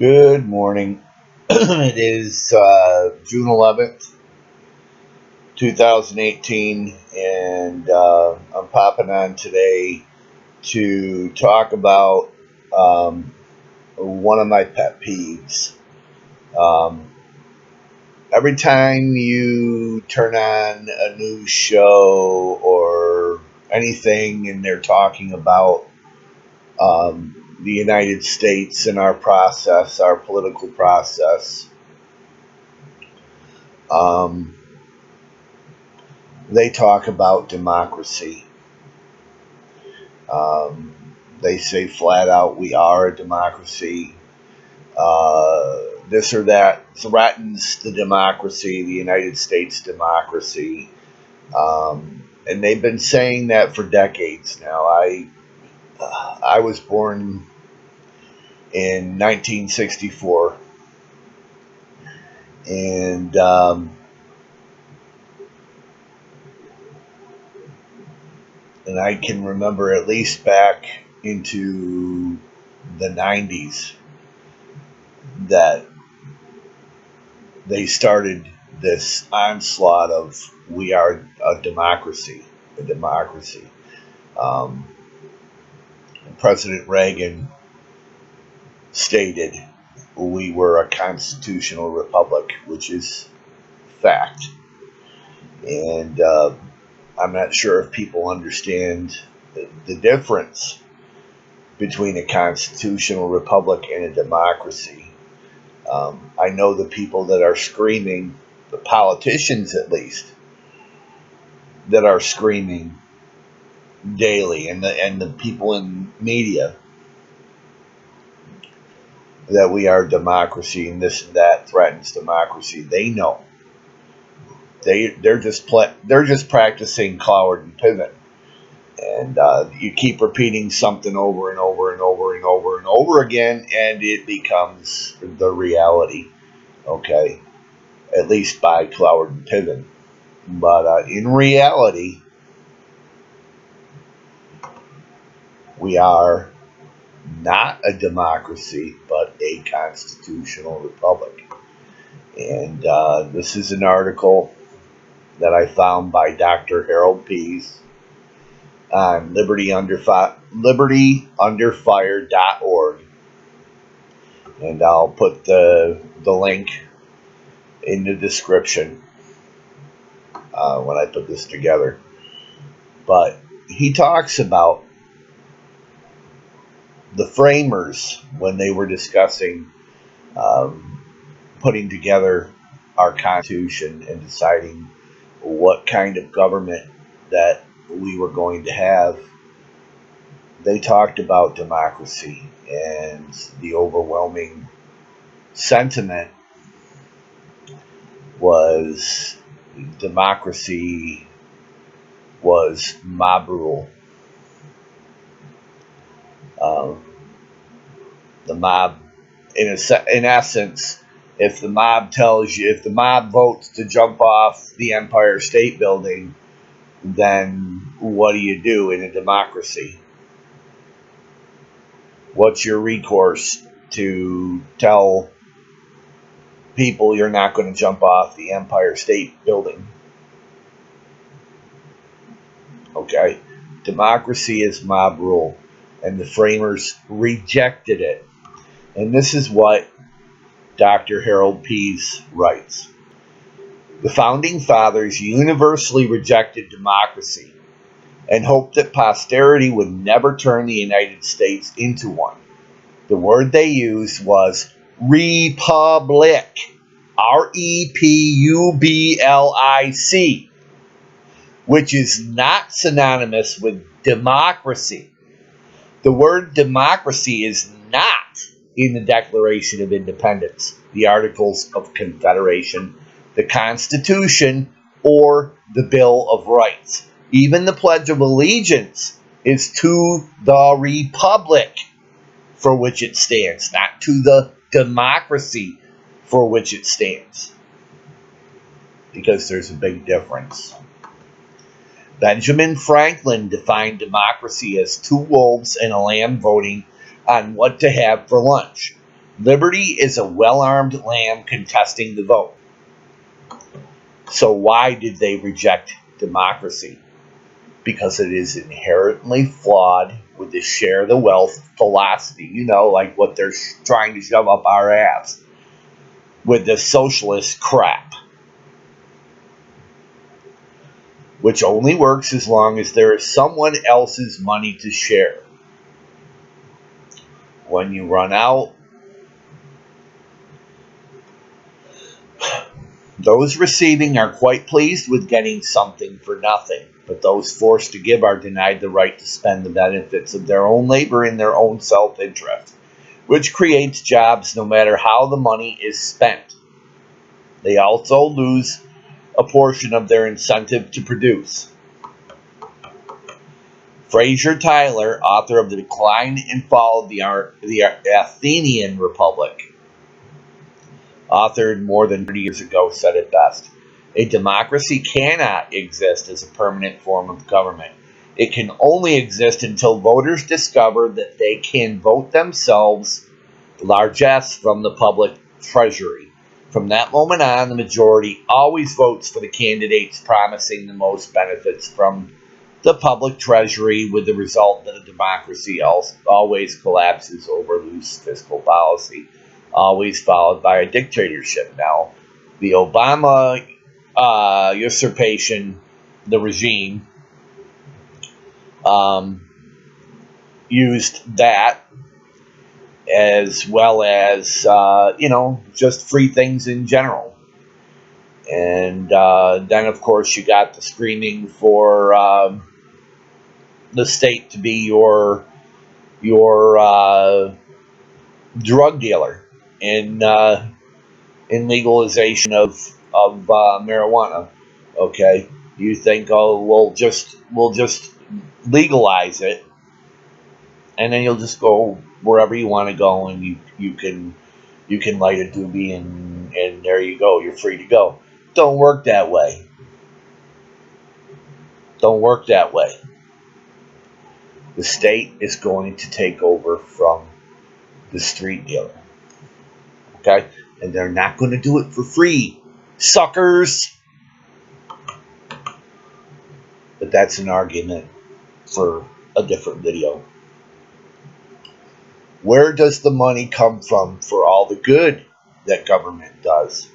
Good morning. It is June 11th, 2018, and I'm popping on today to talk about um, one of my pet peeves. Um, every time you turn on a news show or anything and they're talking about the United States and our process, our political process, um, they talk about democracy. Um, they say flat out, we are a democracy. This or that threatens the democracy, the United States democracy. And they've been saying that for decades now. I was born in 1964, and I can remember at least back into the 90s that they started this onslaught of we are a democracy, a democracy. Um, President Reagan stated we were a constitutional republic, which is fact. And I'm not sure if people understand the difference between a constitutional republic and a democracy. I know the people that are screaming, the politicians at least, that are screaming daily, and the people in media that we are democracy and this and that threatens democracy. They know they're just practicing Cloward and Pivot, and you keep repeating something over and over and over and over and over again, and it becomes the reality. Okay, at least by Cloward and Pivot, but in reality, we are not a democracy, but a constitutional republic. And this is an article that I found by Dr. Harold Pease on libertyunderfire.org. And I'll put the link in the description when I put this together. But he talks about the framers when they were discussing um, putting together our Constitution and deciding what kind of government that we were going to have. They talked about democracy, and the overwhelming sentiment was democracy was mob rule. Um, the mob, in essence, if the mob votes to jump off the Empire State Building, then what do you do in a democracy? What's your recourse to tell people you're not going to jump off the Empire State Building? Okay? Democracy is mob rule, and the framers rejected it. And this is what Dr. Harold Pease writes. The founding fathers universally rejected democracy and hoped that posterity would never turn the United States into one. The word they used was republic. REPUBLIC, which is not synonymous with democracy. The word democracy is not in the Declaration of Independence, the Articles of Confederation, the Constitution, or the Bill of Rights. Even the Pledge of Allegiance is to the republic for which it stands, not to the democracy for which it stands, because there's a big difference. Benjamin Franklin defined democracy as two wolves and a lamb voting on what to have for lunch. Liberty is a well-armed lamb contesting the vote. So why did they reject democracy? Because it is inherently flawed with the share the wealth philosophy, like what they're trying to shove up our ass with the socialist crap, which only works as long as there is someone else's money to share. When you run out, those receiving are quite pleased with getting something for nothing, but those forced to give are denied the right to spend the benefits of their own labor in their own self-interest, which creates jobs no matter how the money is spent. They also lose a portion of their incentive to produce. Fraser Tyler, author of The Decline and Fall of the Athenian Republic, authored more than 30 years ago, said it best. A democracy cannot exist as a permanent form of government. It can only exist until voters discover that they can vote themselves largesse from the public treasury. From that moment on, the majority always votes for the candidates promising the most benefits from the public treasury, with the result that a democracy always collapses over loose fiscal policy, always followed by a dictatorship. Now, the Obama usurpation, the regime, used that as well as, just free things in general. And then, of course, you got the screaming for the state to be your drug dealer in legalization of marijuana. Okay, you think, oh, we'll just legalize it, and then you'll just go wherever you want to go, and you can light a doobie, and there you go, you're free to go. Don't work that way. Don't work that way. The state is going to take over from the street dealer. Okay? And they're not going to do it for free, suckers. But that's an argument for a different video. Where does the money come from for all the good that government does?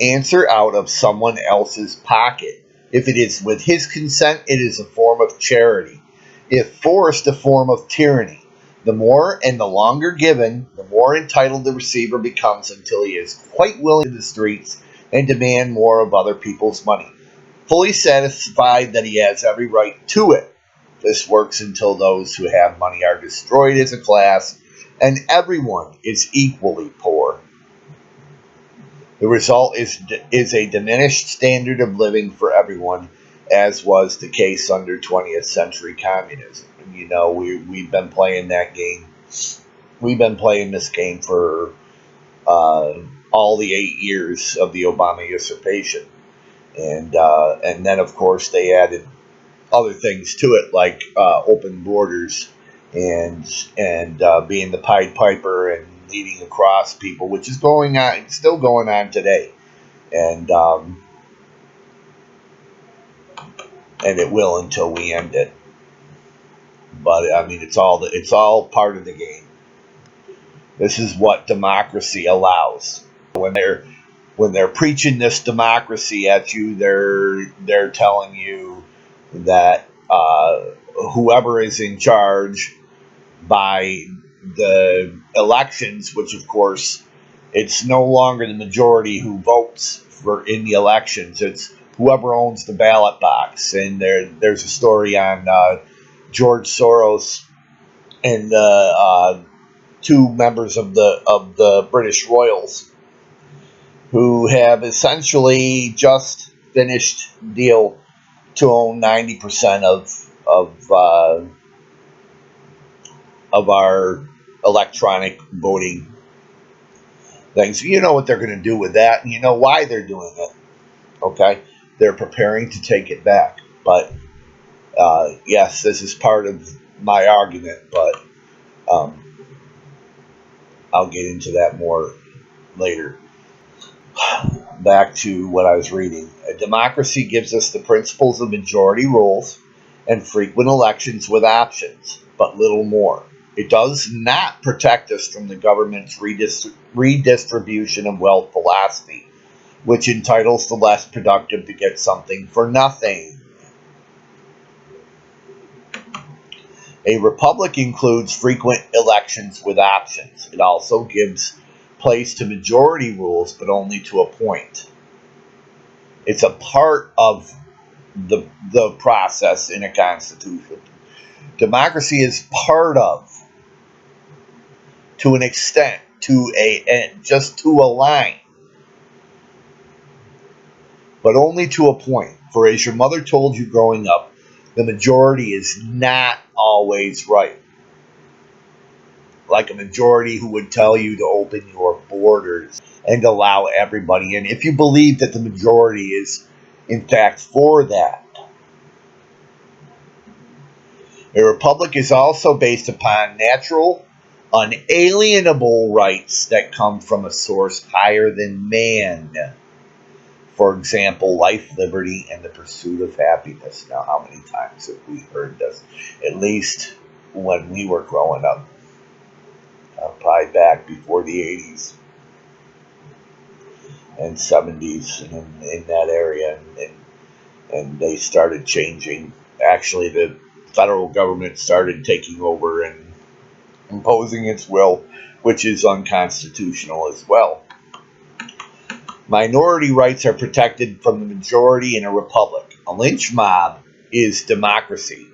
Answer: out of someone else's pocket. If it is with his consent, it is a form of charity. If forced, a form of tyranny. The more and the longer given, the more entitled the receiver becomes, until he is quite willing to the streets and demand more of other people's money, fully satisfied that he has every right to it. This works until those who have money are destroyed as a class, and everyone is equally poor. The result is a diminished standard of living for everyone, as was the case under 20th century communism. And we've been playing that game. We've been playing this game for all the 8 years of the Obama usurpation, and then of course they added other things to it, like open borders and being the Pied Piper and leading across people, which is going on, still going on today, and it will until we end it. But I mean, it's all part of the game. This is what democracy allows. When they're preaching this democracy at you, they're telling you that whoever is in charge by the elections, which of course it's no longer the majority who votes for in the elections, it's whoever owns the ballot box. And there's a story on George Soros and two members of the British Royals, who have essentially just finished deal to own 90% of our electronic voting things. You know what they're going to do with that, and you know why they're doing it. Okay, they're preparing to take it back. But yes, this is part of my argument. But I'll get into that more later. Back to what I was reading. A democracy gives us the principles of majority rules and frequent elections with options, but little more. It does not protect us from the government's redistribution of wealth philosophy, which entitles the less productive to get something for nothing. A republic includes frequent elections with options. It also gives place to majority rules, but only to a point. It's a part of the process in a constitution. Democracy is part of, to an extent, just to a line, but only to a point. For as your mother told you growing up, the majority is not always right. Like a majority who would tell you to open your borders and allow everybody in if you believe that the majority is in fact for that. A republic is also based upon natural, unalienable rights that come from a source higher than man. For example, life, liberty, and the pursuit of happiness. Now, how many times have we heard this? At least when we were growing up, probably back before the 80s and 70s, and in that area, and they started changing. Actually, the federal government started taking over and imposing its will, which is unconstitutional as well. Minority rights are protected from the majority in a republic. A lynch mob is democracy.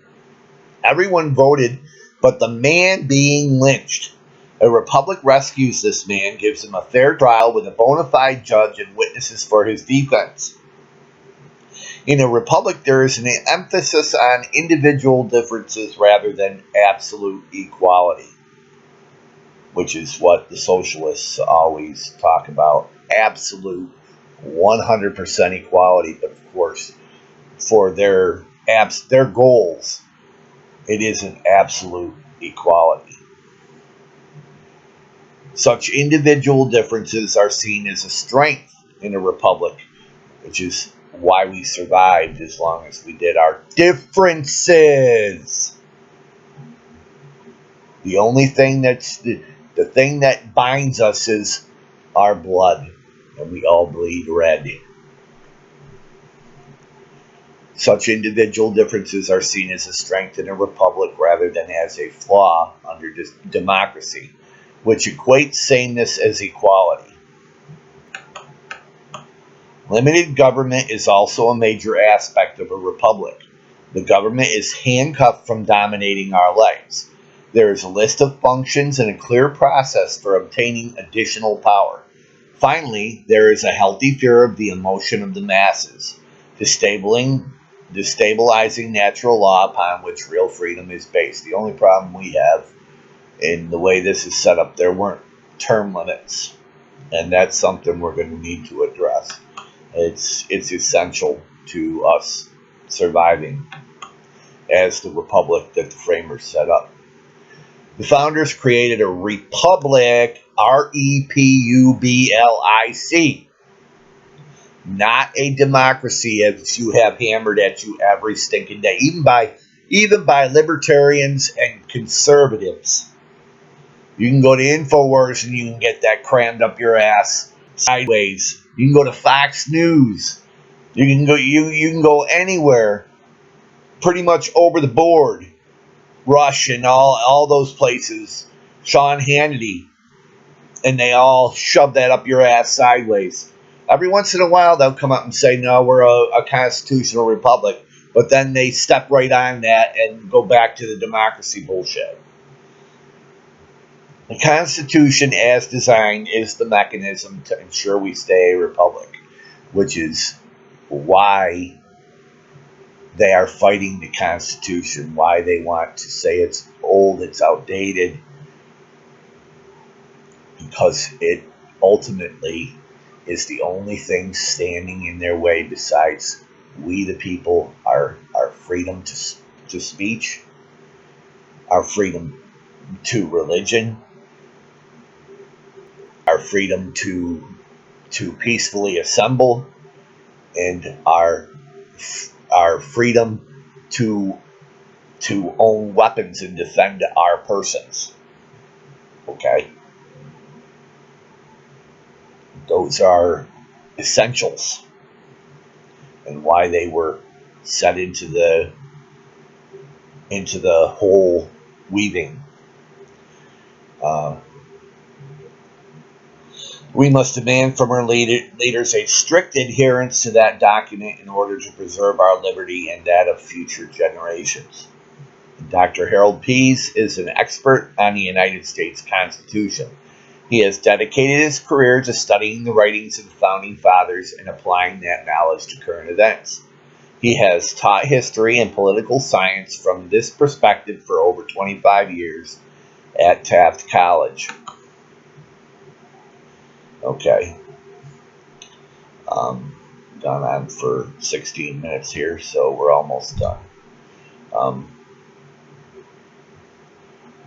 Everyone voted but the man being lynched. A republic rescues this man, gives him a fair trial with a bona fide judge and witnesses for his defense. In a republic, there is an emphasis on individual differences rather than absolute equality, which is what the socialists always talk about. Absolute 100% equality, but of course, for their goals, it isn't absolute equality. Such individual differences are seen as a strength in a republic, which is why we survived as long as we did. Our differences. The only thing the thing that binds us is our blood, and we all bleed red. Such individual differences are seen as a strength in a republic rather than as a flaw under democracy, which equates sameness as equality. Limited government is also a major aspect of a republic. The government is handcuffed from dominating our lives. There is a list of functions and a clear process for obtaining additional power. Finally, there is a healthy fear of the emotion of the masses, destabilizing natural law upon which real freedom is based. The only problem we have in the way this is set up, there weren't term limits, and that's something we're going to need to address. It's essential to us surviving as the republic that the framers set up. The founders created a republic, REPUBLIC, not a democracy as you have hammered at you every stinking day, even by libertarians and conservatives. You can go to InfoWars and you can get that crammed up your ass sideways. You can go to Fox News. You can go anywhere, pretty much over the board. Rush and all those places. Sean Hannity, and they all shove that up your ass sideways. Every once in a while, they'll come up and say, "No, we're a constitutional republic," but then they step right on that and go back to the democracy bullshit. The Constitution, as designed, is the mechanism to ensure we stay a republic, which is why they are fighting the Constitution, why they want to say it's old, it's outdated, because it ultimately is the only thing standing in their way besides we the people, our freedom to speech, our freedom to religion, our freedom to peacefully assemble, and our freedom to own weapons and defend our persons. Okay, those are essentials, and why they were set into the whole weaving. Uh, we must demand from our leaders a strict adherence to that document in order to preserve our liberty and that of future generations. Dr. Harold Pease is an expert on the United States Constitution. He has dedicated his career to studying the writings of the Founding Fathers and applying that knowledge to current events. He has taught history and political science from this perspective for over 25 years at Taft College. Okay. Gone on for 16 minutes here, so we're almost done.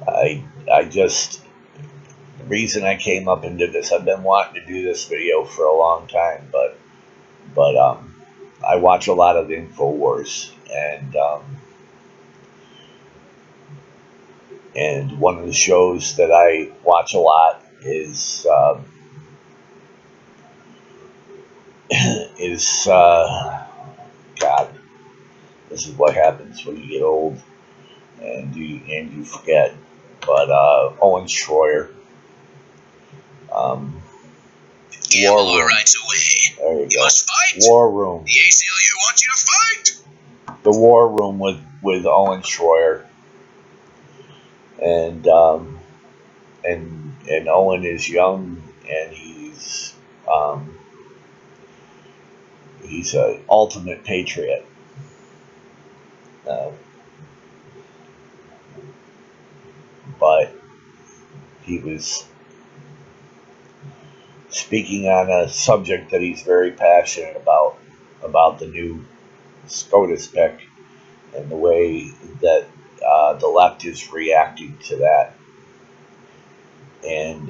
I just, the reason I came up and did this, I've been wanting to do this video for a long time, but I watch a lot of InfoWars, and one of the shows that I watch a lot is God, this is what happens when you get old and you forget. But Owen Schroyer. DMLR rights away. There you go. Must fight. War Room. The ACLU wants you to fight. The War Room with Owen Schroyer. And Owen is young, and he's an ultimate patriot. But he was speaking on a subject that he's very passionate about the new SCOTUS pick and the way that the left is reacting to that. And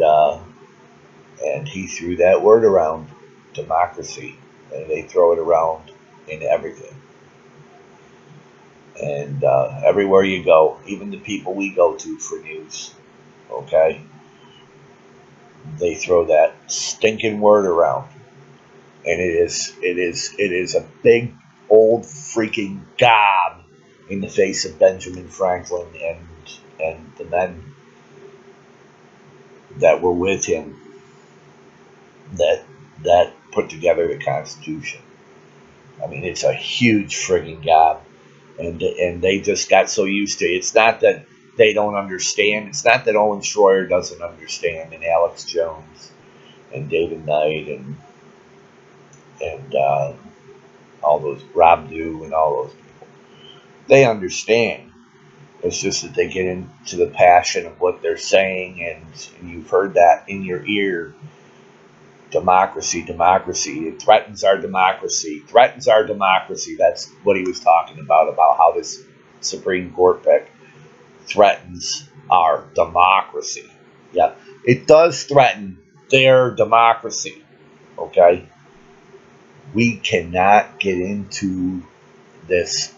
he threw that word around, democracy, and they throw it around in everything. And everywhere you go, even the people we go to for news, okay, they throw that stinking word around, and it is a big old freaking gob in the face of Benjamin Franklin and the men that were with him that put together the Constitution. I mean, it's a huge friggin' gob, and they just got so used to it. It's not that they don't understand. It's not that Owen Schroyer doesn't understand, and Alex Jones, and David Knight, and all those Rob Dew and all those people. They understand. It's just that they get into the passion of what they're saying, and you've heard that in your ear. Democracy, democracy. It threatens our democracy. Threatens our democracy. That's what he was talking about how this Supreme Court pick threatens our democracy. Yeah, it does threaten their democracy. Okay? We cannot get into this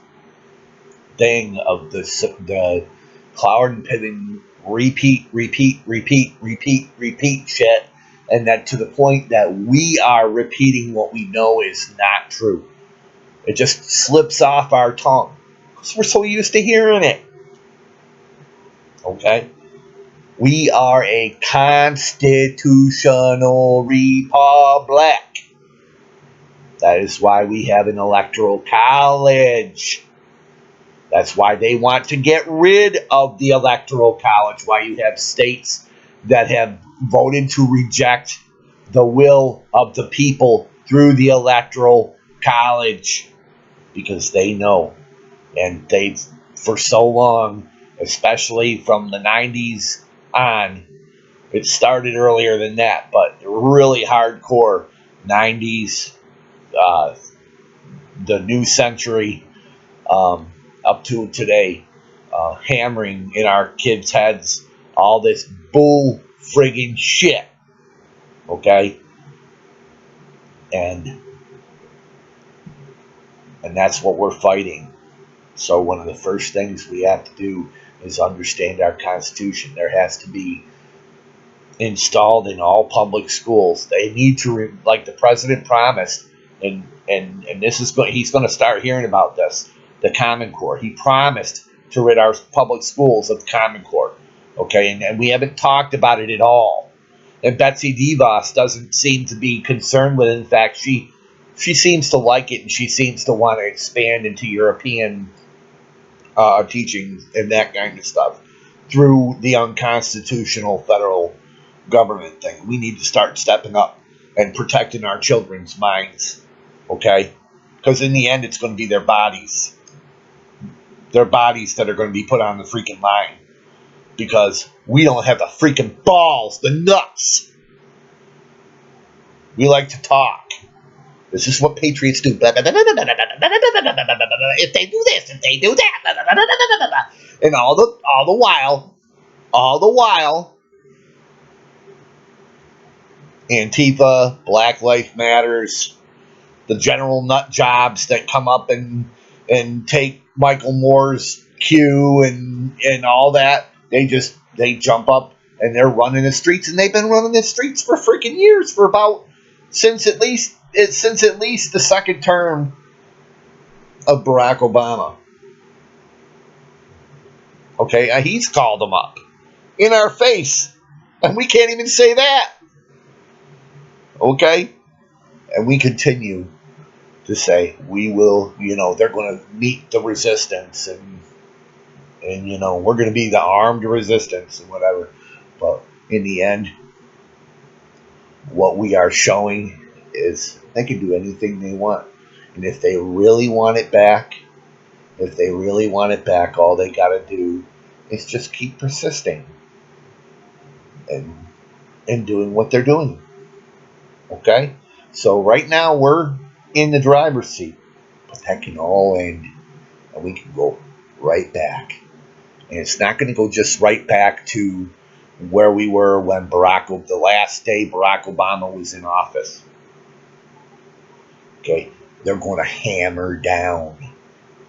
thing of the Cloward and Piven repeat shit, and that to the point that we are repeating what we know is not true. It just slips off our tongue because we're so used to hearing it. Okay? We are a constitutional republic. That is why we have an electoral college. That's why they want to get rid of the electoral college. Why you have states that have voted to reject the will of the people through the electoral college, because they know, and they've for so long, especially from the 90s on. It started earlier than that, but really hardcore 90s, the new century, up to today, hammering in our kids' heads all this bull friggin' shit Okay? And that's what we're fighting. So one of the first things we have to do is understand our Constitution. There has to be installed in all public schools. They need to, like the president promised, and this is going. He's going to start hearing about this. The Common Core. He promised to rid our public schools of the Common Core. Okay, and we haven't talked about it at all. And Betsy DeVos doesn't seem to be concerned with it. In fact, she seems to like it, and she seems to want to expand into European teaching and that kind of stuff through the unconstitutional federal government thing. We need to start stepping up and protecting our children's minds, okay? Because in the end, it's going to be their bodies that are going to be put on the freaking line because we don't have the freaking balls, the nuts. We like to talk. This is what patriots do. If they do this, if they do that, and all the while, Antifa, Black Lives Matters, the general nut jobs that come up and take Michael Moore's cue and all that. They jump up and they're running the streets, and they've been running the streets for freaking years, for about since at least the second term of Barack Obama. Okay, he's called them up in our face, and we can't even say that. Okay, and we continue to say we will. They're going to meet the resistance, and we're going to be the armed resistance and whatever. But in the end, what we are showing is they can do anything they want, and if they really want it back, all they got to do is just keep persisting and doing what they're doing. Okay? So right now we're in the driver's seat, but that can all end and we can go right back. And it's not going to go just right back to where we were when the last day Barack Obama was in office. Okay? They're going to hammer down.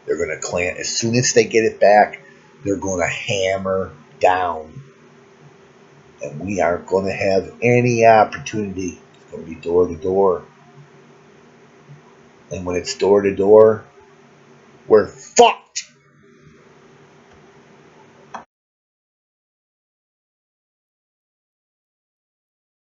They're going to clamp. As soon as they get it back, they're going to hammer down. And we aren't going to have any opportunity. It's going to be door to door. And when it's door to door, we're fucked.